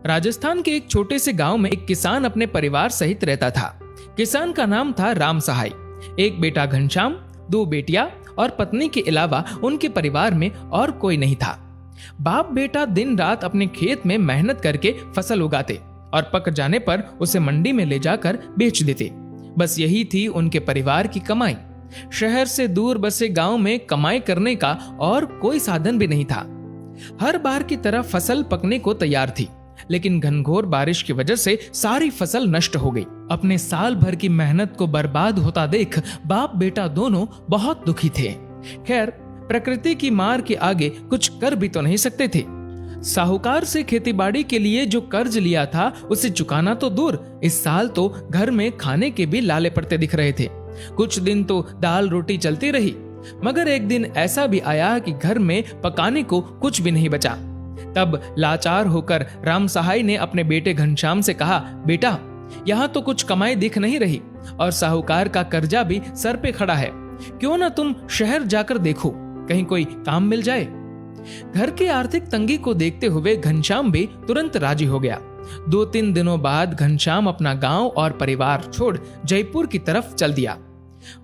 राजस्थान के एक छोटे से गांव में एक किसान अपने परिवार सहित रहता था। किसान का नाम था राम सहाय। एक बेटा घनश्याम, 2 बेटियां और पत्नी के अलावा उनके परिवार में और कोई नहीं था। बाप बेटा दिन रात अपने खेत में मेहनत करके फसल उगाते और पक जाने पर उसे मंडी में ले जाकर बेच देते। बस यही थी उनके परिवार की कमाई। शहर से दूर बसे गांव में कमाई करने का और कोई साधन भी नहीं था। हर बार की तरह फसल पकने को तैयार थी, लेकिन घनघोर बारिश की वजह से सारी फसल नष्ट हो गई। अपने साल भर की मेहनत को बर्बाद होता देख बाप बेटा दोनों बहुत दुखी थे। खैर, प्रकृति की मार के आगे कुछ कर भी तो नहीं सकते थे। साहूकार से खेतीबाड़ी के लिए जो कर्ज लिया था उसे चुकाना तो दूर, इस साल तो घर में खाने के भी लाले पड़ते दिख रहे थे। कुछ दिन तो दाल रोटी चलती रही, मगर एक दिन ऐसा भी आया कि घर में पकाने को कुछ भी नहीं बचा। तब लाचार होकर राम सहाय ने अपने बेटे घनश्याम से कहा, बेटा, यहाँ तो कुछ कमाई दिख नहीं रही और साहूकार का कर्जा भी सर पे खड़ा है। क्यों ना तुम शहर जाकर देखो, कहीं कोई काम मिल जाए। घर की आर्थिक तंगी को देखते हुए घनश्याम भी तुरंत राजी हो गया। 2-3 दिनों बाद घनश्याम अपना गांव और परिवार छोड़ जयपुर की तरफ चल दिया।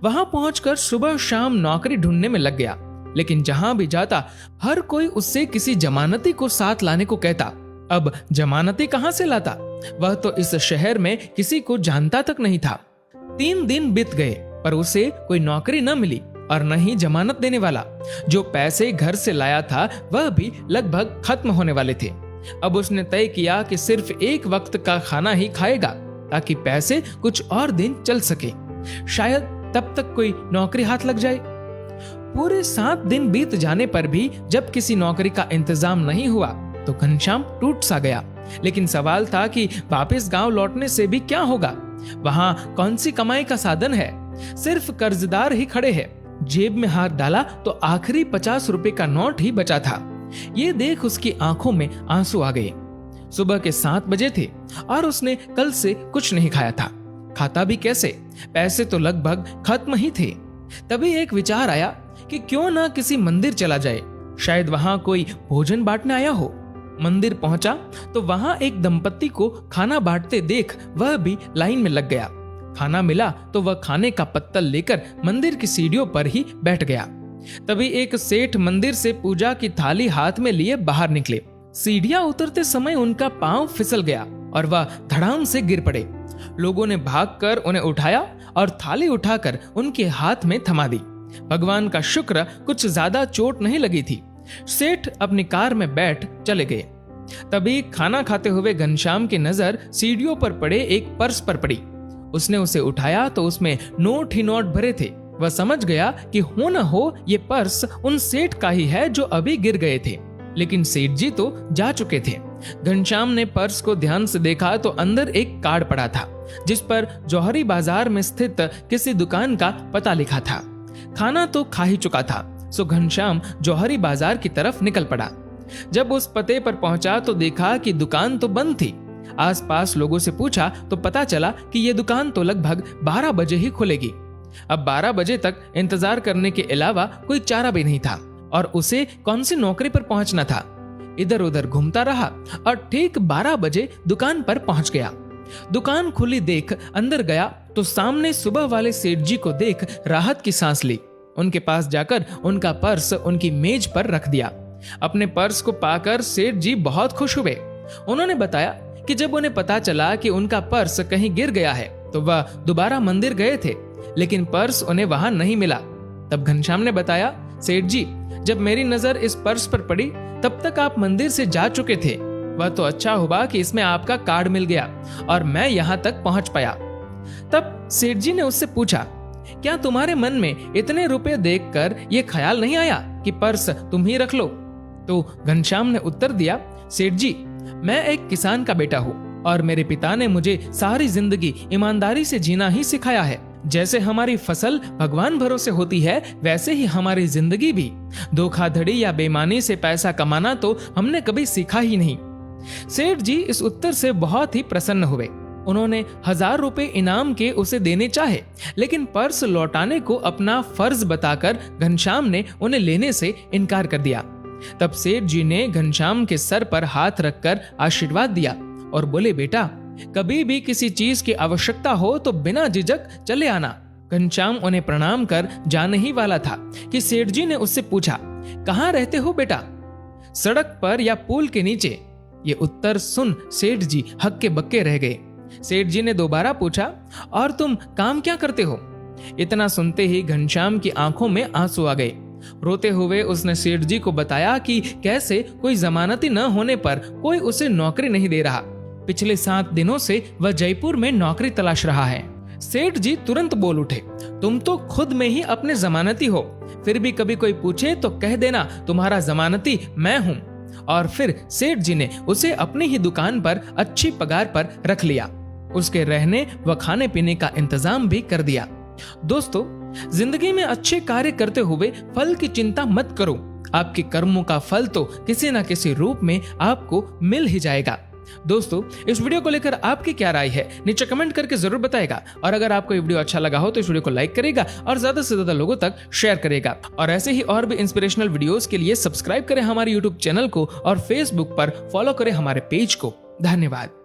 वहां पहुंचकर सुबह शाम नौकरी ढूंढने में लग गया, लेकिन जहां भी जाता हर कोई उससे किसी जमानती को साथ लाने को कहता। अब जमानती कहां से लाता? वह तो इस शहर में किसी को जानता तक नहीं था। 3 दिन बीत गए पर उसे कोई नौकरी न मिली और न ही जमानत देने वाला। जो पैसे घर से लाया था वह भी लगभग खत्म होने वाले थे। अब उसने तय किया कि सिर्फ एक वक्त का खाना ही खाएगा ताकि पैसे कुछ और दिन चल सके। शायद तब तक कोई नौकरी हाथ लग जाए। पूरे 7 दिन बीत जाने पर भी जब किसी नौकरी का इंतजाम नहीं हुआ तो घनश्याम टूट सा गया। लेकिन सवाल था कि वापस गांव लौटने से भी क्या होगा? वहां कौन सी कमाई का साधन है? सिर्फ कर्जदार ही खड़े हैं। जेब में हाथ डाला तो आखिरी 50 रुपए का नोट ही बचा था। ये देख उसकी आंखों में आंसू आ गए। सुबह के 7 बजे थे और उसने कल से कुछ नहीं खाया था। खाता भी कैसे? पैसे तो लगभग खत्म ही थे। तभी एक विचार आया कि क्यों ना किसी मंदिर चला जाए, शायद वहां कोई भोजन बांटने आया हो। मंदिर पहुंचा तो वहां एक दंपत्ति को खाना बांटते देख वह भी लाइन में लग गया। खाना मिला तो वह खाने का पत्तल लेकर मंदिर की सीढ़ियों पर ही बैठ गया। तभी एक सेठ मंदिर से पूजा की थाली हाथ में लिए बाहर निकले। सीढ़ियां उतरते समय उनका पांव फिसल गया और वह धड़ाम से गिर पड़े। लोगों ने भागकर उन्हें उठाया और थाली उठाकर उनके हाथ में थमा दी। भगवान का शुक्र कुछ ज्यादा चोट नहीं लगी थी। सेठ अपनी कार में बैठ चले गए। तभी खाना खाते हुए घनश्याम की नजर सीढ़ियों पर पड़े एक पर्स पर पड़ी। उसने उसे उठाया तो उसमें नोट ही नोट भरे थे। वह समझ गया कि हो न हो ये पर्स उन सेठ का ही है जो अभी गिर गए थे, लेकिन सेठ जी तो जा चुके थे। घनश्याम ने पर्स को ध्यान से देखा तो अंदर एक कार्ड पड़ा था जिस पर जौहरी बाजार में स्थित किसी दुकान का पता लिखा था। खाना तो खा ही चुका था, सो घनश्याम जौहरी बाजार की तरफ निकल पड़ा। जब उस पते पर पहुंचा तो देखा कि दुकान तो बंद थी। आसपास लोगों से पूछा तो पता चला कि यह दुकान तो लगभग 12 बजे ही खुलेगी। अब 12 बजे तक इंतजार करने के अलावा कोई चारा भी नहीं था और उसे कौन सी नौकरी पर पहुंचना था। इधर उधर घूमता रहा और ठीक 12 बजे दुकान पर पहुंच गया। दुकान खुली देख अंदर गया तो सामने सुबह वाले सेठ जी को देख राहत की सांस ली। उनके पास जाकर उनका पर्स उनकी मेज पर रख दिया। अपने पर्स को पाकर सेठ जी बहुत खुश हुए। उन्होंने बताया कि जब उन्हें पता चला कि उनका पर्स कहीं गिर गया है तो वह दोबारा मंदिर गए थे, लेकिन पर्स उन्हें वहां नहीं मिला। तब घनश्याम ने बताया, सेठ जी, जब मेरी नजर इस पर्स पर पड़ी तब तक आप मंदिर से जा चुके थे। वह तो अच्छा हुआ कि इसमें आपका कार्ड मिल गया और मैं यहाँ तक पहुंच पाया। तब सेठ जी ने उससे पूछा, क्या तुम्हारे मन में इतने रुपए देखकर यह ख्याल नहीं आया कि पर्स तुम ही रख लो? तो घनश्याम ने उत्तर दिया, सेठ जी, मैं एक किसान का बेटा हूँ और मेरे पिता ने मुझे सारी जिंदगी ईमानदारी से जीना ही सिखाया है। जैसे हमारी फसल भगवान भरोसे होती है वैसे ही हमारी जिंदगी भी। धोखाधड़ी या बेईमानी से पैसा कमाना तो हमने कभी सीखा ही नहीं। सेठ जी इस उत्तर से बहुत ही प्रसन्न हुए। उन्होंने 1000 रुपए इनाम के उसे देने चाहे, लेकिन पर्स लौटाने को अपना फर्ज बताकर घनश्याम ने उन्हें लेने से इनकार कर दिया। तब सेठ जी ने घनश्याम के सर पर हाथ रखकर आशीर्वाद दिया और बोले, बेटा कभी भी किसी चीज की आवश्यकता हो तो बिना झिझक चले आना। घनश्याम उन्हें प्रणाम कर जाने ही वाला था कि सेठ जी ने उससे पूछा, कहाँ रहते हो बेटा? सड़क पर या पुल के नीचे? ये उत्तर सुन सेठ जी हक्के बक्के रह गए। सेठ जी ने दोबारा पूछा, और तुम काम क्या करते हो? इतना सुनते ही घनश्याम की आंखों में आंसू आ गए। रोते हुए उसने सेठ जी को बताया कि कैसे कोई जमानती न होने पर कोई उसे नौकरी नहीं दे रहा। पिछले 7 दिनों से वह जयपुर में नौकरी तलाश रहा है। सेठ जी तुरंत बोल उठे, तुम तो खुद में ही अपने जमानती हो, फिर भी कभी कोई पूछे तो कह देना तुम्हारा जमानती मैं हूँ। और फिर सेठ जी ने उसे अपनी ही दुकान पर अच्छी पगार पर रख लिया। उसके रहने व खाने पीने का इंतजाम भी कर दिया। दोस्तों, जिंदगी में अच्छे कार्य करते हुए फल की चिंता मत करो। आपके कर्मों का फल तो किसी न किसी रूप में आपको मिल ही जाएगा। दोस्तों, इस वीडियो को लेकर आपकी क्या राय है नीचे कमेंट करके जरूर बताएगा। और अगर आपको ये वीडियो अच्छा लगा हो तो इस वीडियो को लाइक करेगा और ज्यादा से ज्यादा लोगों तक शेयर करेगा। और ऐसे ही और भी इंस्पिरेशनल वीडियोस के लिए सब्सक्राइब करें हमारे यूट्यूब चैनल को और फेसबुक पर फॉलो करें हमारे पेज को। धन्यवाद।